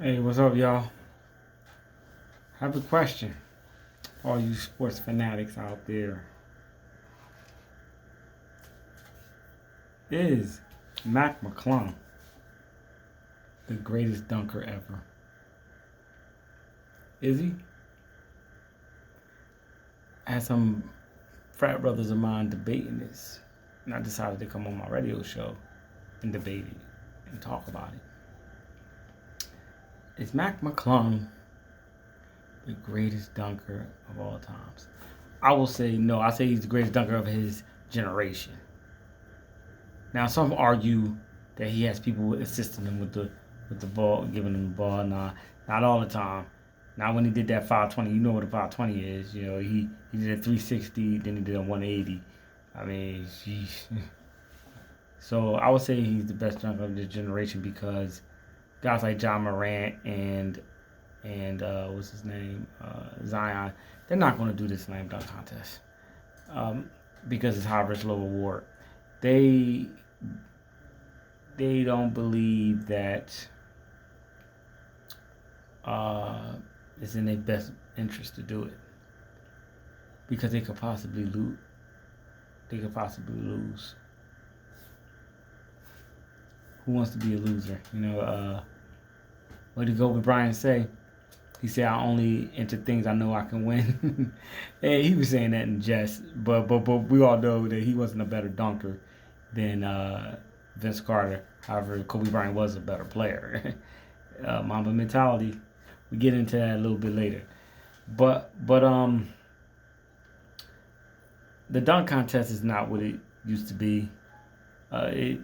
Hey, what's up, y'all? I have a question. All you sports fanatics out there. Is Mac McClung the greatest dunker ever? Is he? I had some frat brothers of mine debating this. And I decided to come on my radio show and debate it and talk about it. Is Mac McClung the greatest dunker of all times? I will say no. I say he's the greatest dunker of his generation. Now, some argue that he has people assisting him with the ball, giving him the ball. Nah, not all the time. Not when he did that 520. You know what a 520 is. You know, he did a 360, then he did a 180. I mean, sheesh. So I would say he's the best dunker of this generation because guys like John Morant and what's his name, Zion, they're not going to do this slam dunk contest because it's high risk, low reward. They they don't believe that uh, it's in their best interest to do it because they could possibly lose. They could possibly lose. Who wants to be a loser? What did Kobe Bryant say? He said, "I only enter things I know I can win." And he was saying that in jest, but we all know that he wasn't a better dunker than Vince Carter. However, Kobe Bryant was a better player. Mamba mentality. We get into that a little bit later. But the dunk contest is not what it used to be. It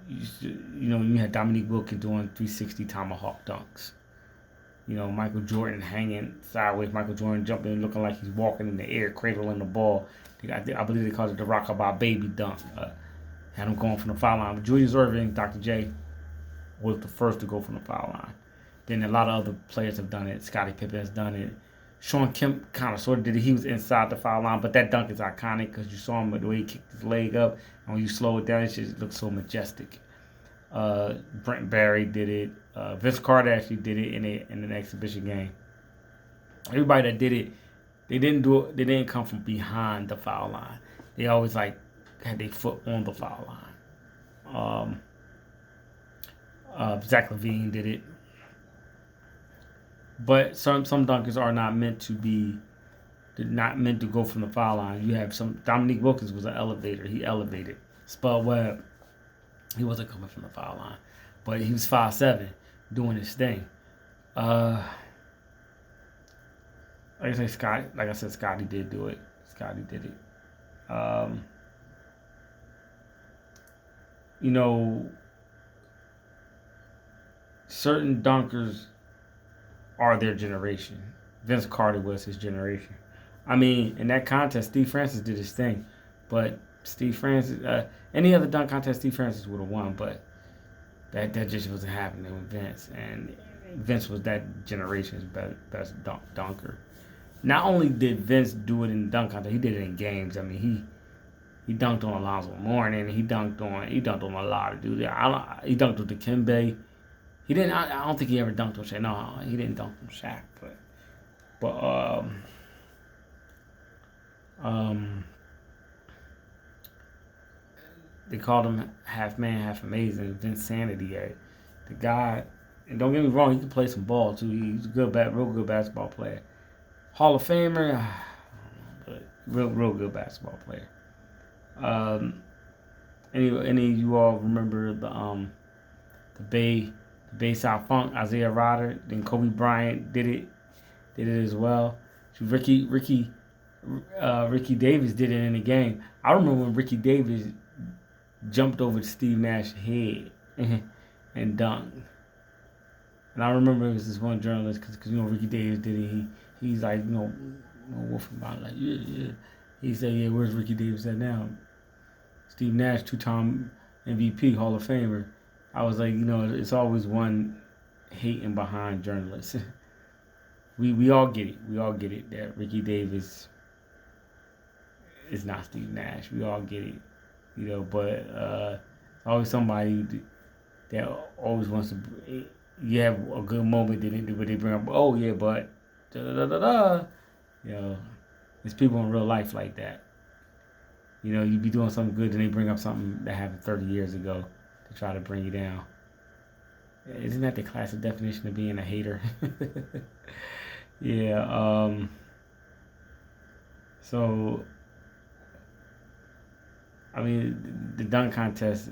used to, you had Dominique Wilkins doing 360 tomahawk dunks. Michael Jordan hanging sideways. Michael Jordan jumping, looking like he's walking in the air, cradling the ball. I believe they called it the Rockabye Baby dunk. Had him going from the foul line. But Julius Erving, Dr. J, was the first to go from the foul line. Then a lot of other players have done it. Scottie Pippen has done it. Sean Kemp kind of sort of did it. He was inside the foul line, but that dunk is iconic because you saw him the way he kicked his leg up, and when you slow it down, it just looks so majestic. Brent Barry did it. Vince Carter actually did it in an exhibition game. Everybody that did it, they didn't do it. They didn't come from behind the foul line. They always had their foot on the foul line. Zach LaVine did it. But some dunkers are not meant to be. They're not meant to go from the foul line. You have some. Dominique Wilkins was an elevator. He elevated. Spud Webb, he wasn't coming from the foul line, but he was 5'7", doing his thing. Like I said, Scotty did do it. Scotty did it. You know, certain dunkers are their generation. Vince Carter was his generation. I mean, in that contest, Steve Francis did his thing, but Steve Francis, any other dunk contest, Steve Francis would have won, but that just wasn't happening with Vince, and Vince was that generation's best dunker. Not only did Vince do it in the dunk contest, he did it in games. I mean, he dunked on Alonzo Mourning. He dunked on a lot of dudes. He dunked on Dikembe. He didn't. I don't think he ever dunked on Shaq. No, he didn't dunk on Shaq. But um, they called him half man, half amazing. Vince Sanity. The guy, and don't get me wrong, he can play some ball too. He's a real good basketball player. Hall of Famer, but real good basketball player. Any of you all remember the Bay South Funk, Isaiah Rodder? Then Kobe Bryant did it as well. Ricky Davis did it in the game. I remember when Ricky Davis jumped over Steve Nash's head and dunked. And I remember it was this one journalist because Ricky Davis did it. He's like wolfing about like yeah. He said where's Ricky Davis at now? Steve Nash, 2-time MVP, Hall of Famer. I was like, it's always one hating behind journalists. we all get it. We all get it that Ricky Davis is not Steve Nash. We all get it. But always somebody that always wants to you have a good moment, where they bring up, oh yeah, but da da da da da. You know, there's people in real life like that. You know, you be doing something good, and they bring up something that happened 30 years ago to try to bring you down. Isn't that the classic definition of being a hater? Yeah. So, I mean, the dunk contest.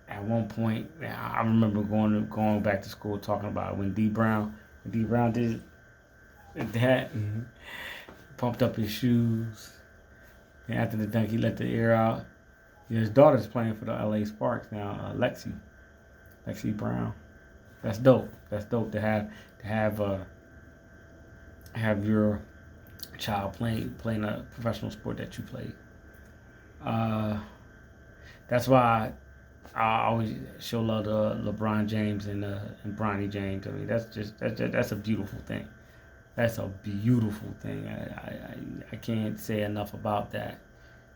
At one point, I remember going back to school talking about when D Brown did that, and pumped up his shoes. And after the dunk, he let the air out. His daughter's playing for the LA Sparks now, Lexi Brown. That's dope. That's dope to have your child playing a professional sport that you played. Uh, that's why I always show love to LeBron James and Bronny James. I mean, that's a beautiful thing. That's a beautiful thing. I can't say enough about that.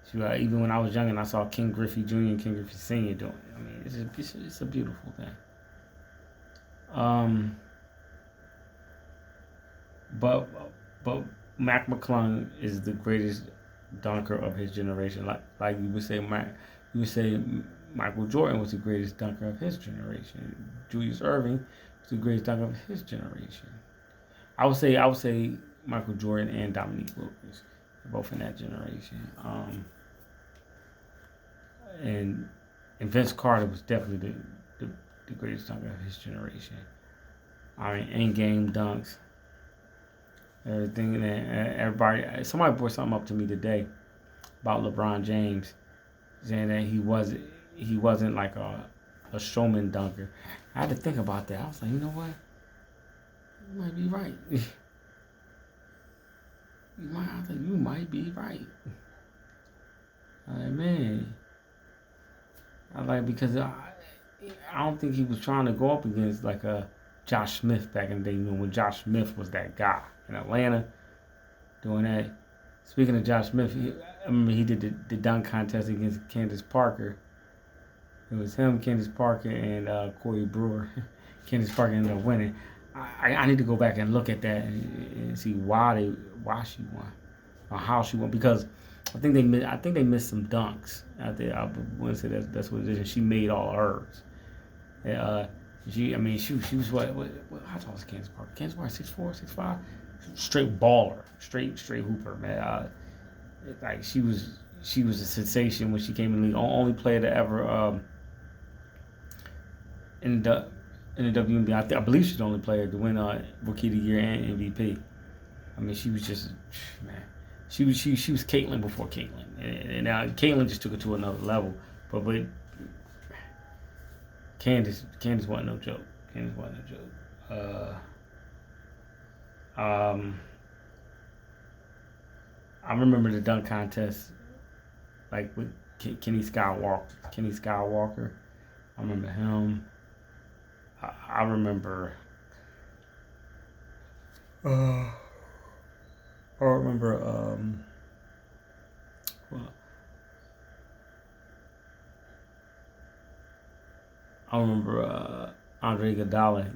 So, even when I was young and I saw King Griffey Jr. and King Griffey Sr. doing it, I mean, it's a beautiful thing. Um, but but Mac McClung is the greatest dunker of his generation. Like you would say Michael Jordan was the greatest dunker of his generation. Julius Erving was the greatest dunker of his generation. I would say Michael Jordan and Dominique Wilkins, both in that generation. And Vince Carter was definitely the greatest dunker of his generation. I mean, in game dunks, everything. And everybody, somebody brought something up to me today about LeBron James, saying that he wasn't like a showman dunker. I had to think about that. I was like, you know what? You might be right. You might be right. Man. Because I don't think he was trying to go up against like a Josh Smith back in the day. You know, when Josh Smith was that guy in Atlanta doing that. Speaking of Josh Smith, I remember he did the dunk contest against Candace Parker. It was him, Candace Parker, and Corey Brewer. Candace Parker ended up winning. I need to go back and look at that and see why she won or how she won, because I think they missed some dunks out there. I wouldn't say that's what it is. And she made all of hers. She was what how tall was Candace Parker? Candace Parker 6'4", 6'5", straight baller, straight hooper, man. Like she was a sensation when she came in the league. Only player to ever in the WNBA. I believe she's the only player to win Rookie of the Year and MVP. I mean, she was just, man. She was Caitlyn before Caitlyn, and now Caitlyn just took it to another level. But Candace wasn't no joke. Candace wasn't no joke. I remember the dunk contest, like with Kenny Skywalker. I remember him. I remember. I remember. Well, I remember Andre Iguodala.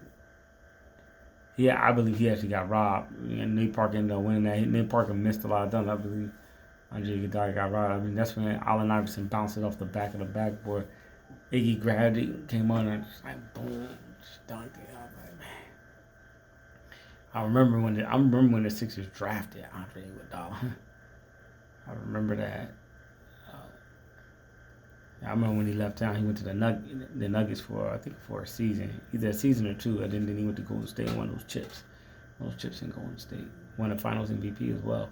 Yeah, I believe he actually got robbed, and Nate Parker ended up winning that. Nate Parker missed a lot of dunks. I believe Andre Iguodala got robbed. I mean, that's when Allen Iverson bounced it off the back of the backboard. Iggy grabbed it, came on, and just like boom, just dunked it. I was like, man. I remember when the Sixers drafted Andre Iguodala. I remember that. I remember when he left town, he went to the Nuggets for a season, either a season or two, and then he went to Golden State and won those chips in Golden State, won the Finals MVP as well.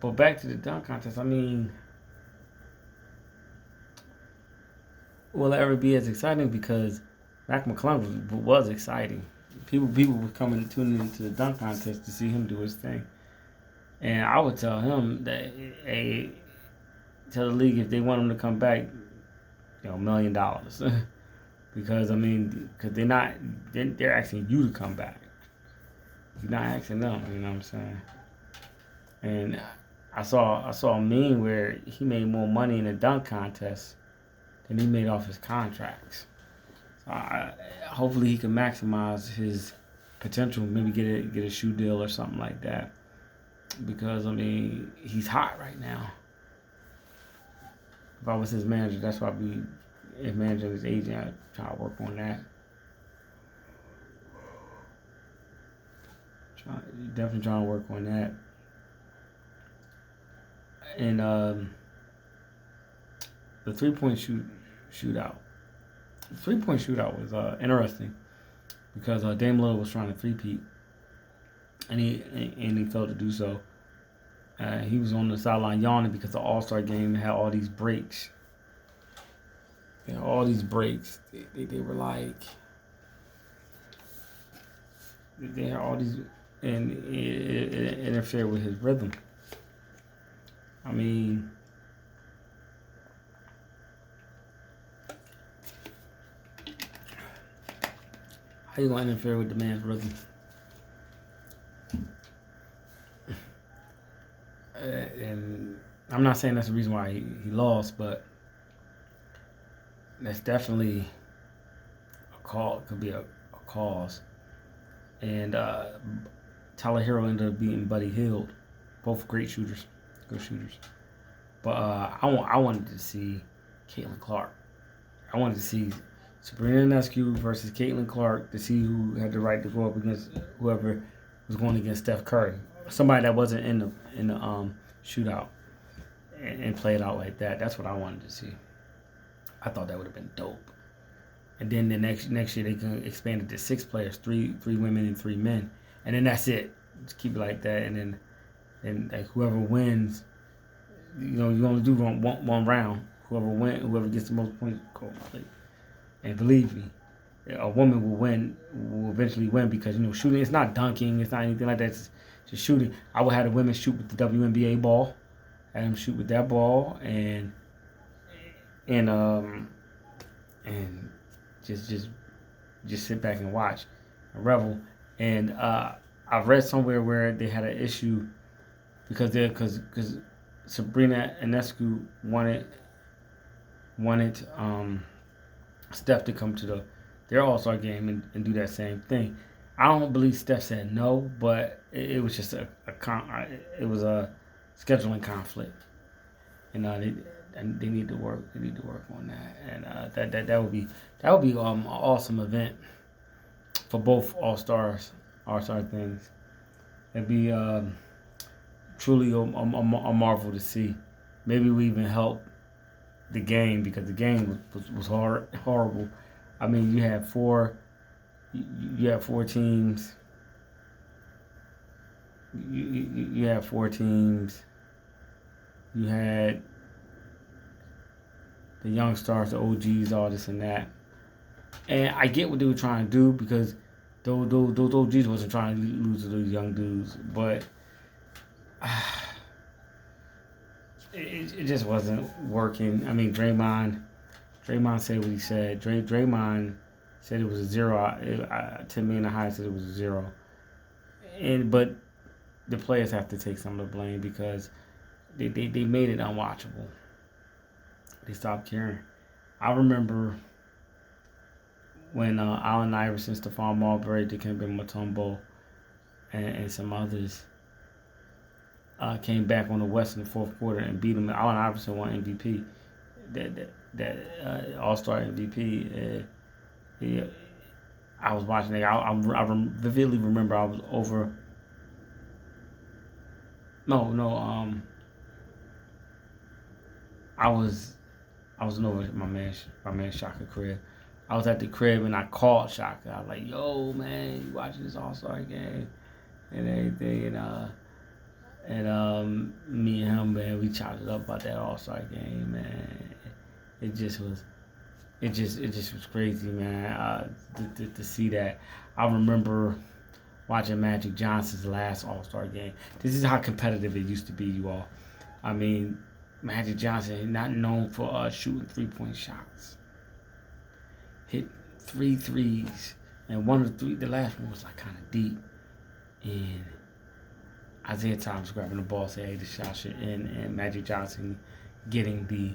But back to the dunk contest. I mean, will it ever be as exciting? Because Mac McClung was exciting. People were tuning into the dunk contest to see him do his thing. And I would tell him that, hey, tell the league if they want him to come back, $1 million. Because they're asking you to come back. You're not asking them, you know what I'm saying? And I saw a meme where he made more money in a dunk contest than he made off his contracts. So hopefully he can maximize his potential. Maybe get a shoe deal or something like that. Because I mean he's hot right now. If I was his manager, that's why I'd be if managing his agent. I'd try to work on that. Definitely trying to work on that. And the 3-point shootout. The 3-point shootout was interesting because Dame Lillard was trying to three-peat, and he failed to do so. He was on the sideline yawning because the All-Star game had all these breaks. They had all these breaks. They were like they had all these, and it interfered with his rhythm. I mean, how you gonna interfere with the man's rhythm? And I'm not saying that's the reason why he lost, but that's definitely a call. Could be a cause. And Tyler Hero ended up beating Buddy Hield, both great shooters, good shooters. But I wanted to see Caitlin Clark. I wanted to see Sabrina Ionescu versus Caitlin Clark to see who had the right to go up against whoever was going against Steph Curry, somebody that wasn't in the shootout, and play it out like that. That's what I wanted to see. I thought that would have been dope. And then the next year they can expand it to 6 players, three women and 3 men, and then that's it. Just keep it like that, and then like whoever wins, you only do one round. Whoever gets the most points, go play. And believe me, a woman will eventually win because shooting. It's not dunking. It's not anything like that. It's just shooting. I would have the women shoot with the WNBA ball, have them shoot with that ball, and just sit back and watch and revel. And I've read somewhere where they had an issue because Sabrina Ionescu wanted Steph to come to their All-Star game and do that same thing. I don't believe Steph said no, but it was just a scheduling conflict, and they need to work. They need to work on that, and that would be an awesome event for both All-Star things. It'd be truly a marvel to see. Maybe we even help the game because the game was horrible. I mean, you had four teams. You had 4 teams. You had the young stars, the OGs, all this and that. And I get what they were trying to do because those OGs wasn't trying to lose to those young dudes, but it just wasn't working. I mean, Draymond said what he said. Draymond said it was a 0. Tim and High said it was a 0. But the players have to take some of the blame because they made it unwatchable. They stopped caring. I remember when Allen Iverson, Stephon Marbury, Dikembe Mutombo, and some others came back on the West in the fourth quarter and beat them. Allen Iverson won MVP, that All-Star MVP. I was watching it. I vividly remember I was over. I was over at my man Shaka crib. I was at the crib and I called Shaka. I was like, "Yo, man, you watching this All-Star game and everything?" And me and him, man, we chopped it up about that All-Star game, man. It just was crazy, man. To see that. I remember watching Magic Johnson's last All-Star game. This is how competitive it used to be, you all. I mean, Magic Johnson is not known for shooting 3-point shots. Hit 3 threes, and one of the last one was like kind of deep, and Isaiah Thomas grabbing the ball, say, hey, the shot should end, and Magic Johnson getting the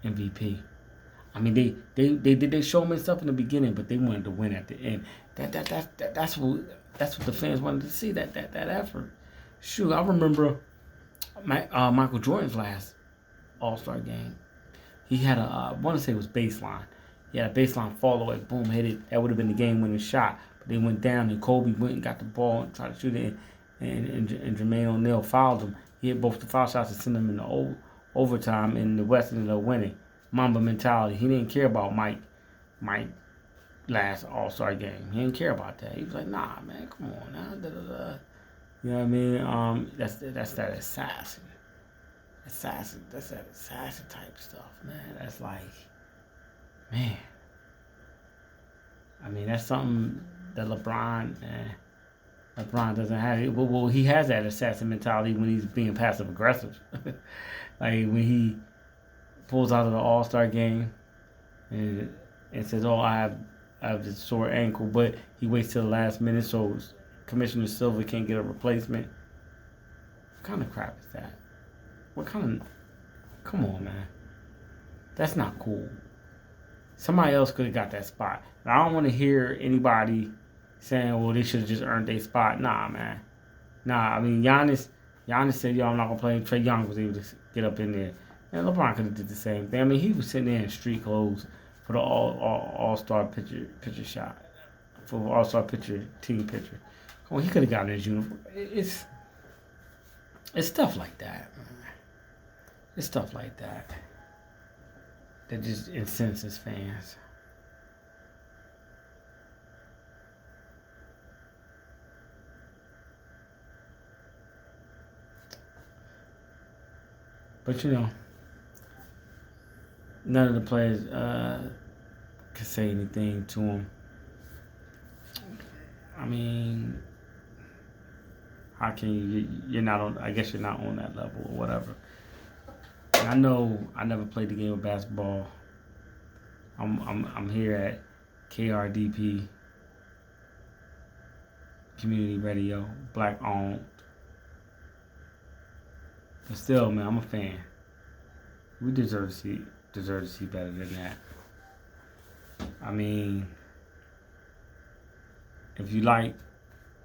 MVP. I mean, they did their showman stuff in the beginning, but they wanted to win at the end. That's what the fans wanted to see. That effort. Shoot, I remember Michael Jordan's last All-Star game. He had I want to say it was baseline. He had a baseline fall away, boom, hit it. That would have been the game-winning shot. But they went down, and Kobe went and got the ball and tried to shoot it, and Jermaine O'Neal fouled him. He hit both the foul shots and sent them in the overtime, and the West ended up winning. Mamba mentality. He didn't care about Mike last All-Star game. He didn't care about that. He was like, nah, man, come on now. Da, da, da. You know what I mean? That's that assassin. That's that assassin type stuff, man. That's like, man. I mean, that's something that LeBron doesn't have. Well, he has that assassin mentality when he's being passive aggressive. Like when he pulls out of the All-Star game and says, "Oh, I have this sore ankle," but he waits till the last minute so Commissioner Silver can't get a replacement. What kind of crap is that? Come on, man. That's not cool. Somebody else could have got that spot. And I don't want to hear anybody saying, well, they should have just earned their spot. Nah, man. Nah, I mean, Giannis said, yo, I'm not going to play. Trae Young was able to get up in there. And LeBron could have did the same thing. I mean, he was sitting there in street clothes for the all-star picture shot. For the all-star team picture. Come on, he could have gotten his uniform. It's stuff like that, man. It's stuff like that just incenses fans. But you know, none of the players could say anything to him. I mean, how can you're not on? I guess you're not on that level or whatever. And I know I never played the game of basketball. I'm here at KRDP Community Radio, black owned. But still, man, I'm a fan. We deserve to see better than that. I mean, if you like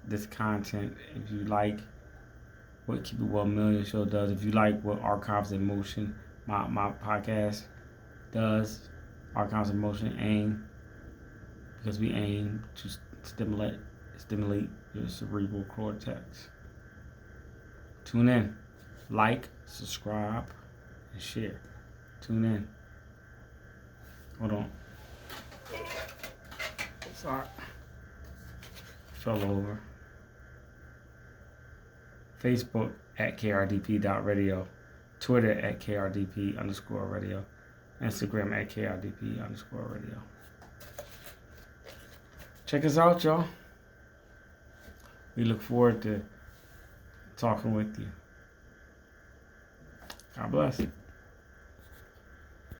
this content, if you like what Keep It Well Million Show does, if you like what Archives in Motion, my podcast does, Archives in Motion because we aim to stimulate your cerebral cortex. Tune in, like, subscribe, and share. Tune in. Hold on. Sorry. Fell over. Facebook at KRDP.radio, Twitter at KRDP_radio, Instagram at KRDP_radio. Check us out, y'all. We look forward to talking with you. God bless.